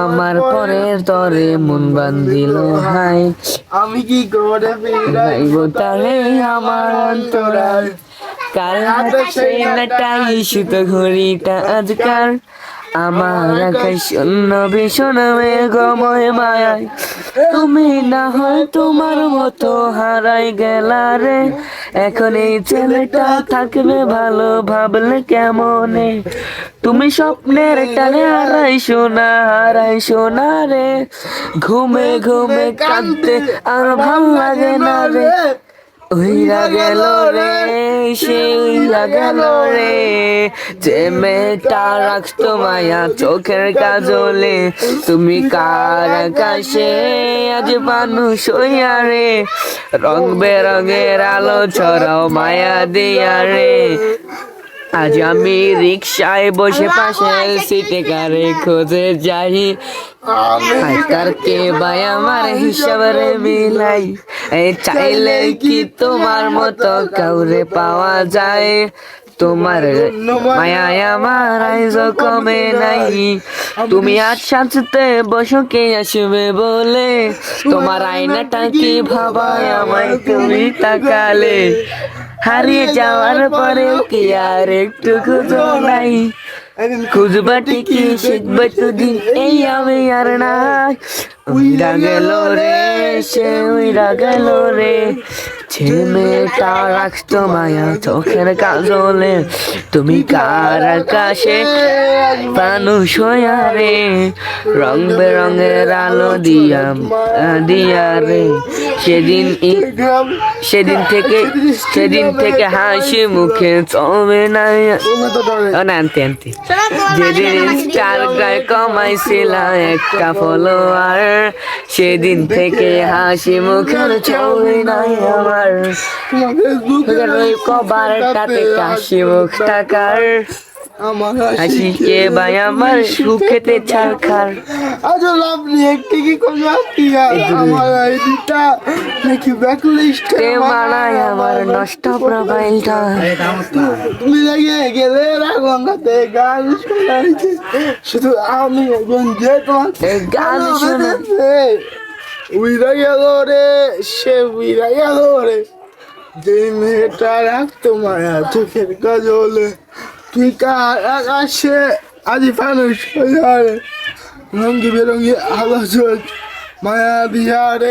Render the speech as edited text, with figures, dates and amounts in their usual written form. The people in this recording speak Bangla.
আমার পরের তরে মন বান্ধিল হাই, আমি কি করে ফিরাইব তারে আমার অন্তরায়। কার হাতে সেই নাটাই সুত ঘড়িটা আজকার, আমার আকাশ শূন্য ভীষণ মেঘময় মায়ায়। তুমি না হয় তোমার মতো হারাই গেলা রে, এখন এই ছেলেটা থাকবে ভালো ভাবলে কেমনে। তুমি স্বপ্নের টানে হারাইশো না রে, ঘুমে ঘুমে কাঁদতে আর ভাল লাগে না রে। উইরা গেল রে, সে উইরা গেল রে, যে মেয়েটা রাখতো মায়া চোখের কাজলে। তুমি কার আকাশে আজ মানুষ হইয়া রে, রং বেরঙের আলো ছড়াও মায়া দিয়া রে। আজ আমি রিক্সায় বসে পাশে সিটে কারে খোঁজে যাই, তার কে ভাই আমার হিসাবে মিলাই। এই চাইলে কি তোমার মতো কাউরে পাওয়া যায়, তোমার মায়ায় আমার আইজ কমে নাই। তুমি আজ সাজতে বসো কে আসবে বলে, তোমার আয়নাটা কি ভাবায় আমায় তুমি তাকালে। হারিয়ে যাওয়ার পরেও কি আর একটু খুঁজো নাই, খুঁজবা ঠিকই শিখবে দুদিন এই আমি আর নাই। উইরা গেল রে, সে উইরা গেল রে, যে মেয়েটা রাখতো মায়া চোখের কাজলে। তুমি কার আকাশে মানুষ হইয়া রে, রং বেরঙের আলো দিয়া রে। সেদিন থেকে হাসি মুখে চলবে না। আনতে যেদিন স্টার গায়ে কমাইছিলাম একটা ফলোয়ার, সেদিন থেকে হাসি মুখের চলবে নাই আমার। ওই কভারটাতে হাসি মুখ টাকার, হাসি কে ভাই আমার সুখেতে ছাড়খার। আজ লাভ নিয়ে কি করলাম কি আমার আইডিটা নাকি ব্যাকলিস্ট মানায় আমার নষ্ট প্রোফাইলটা। তুমি লাগিয়ে গেলে গঙ্গাতে গান শোনাইছে, শুধু আমি একজন যে তোমার গান শুনেছে। উইরা গেল রে, সে উইরা গেল রে, যে মেয়েটা রাখতো মায়া চোখের কাজলে। তুই কার আকাশে আজ মানুষ হইয়া রে, রঙ্গি বেরঙ্গি আলো মায়া দিয়া রে।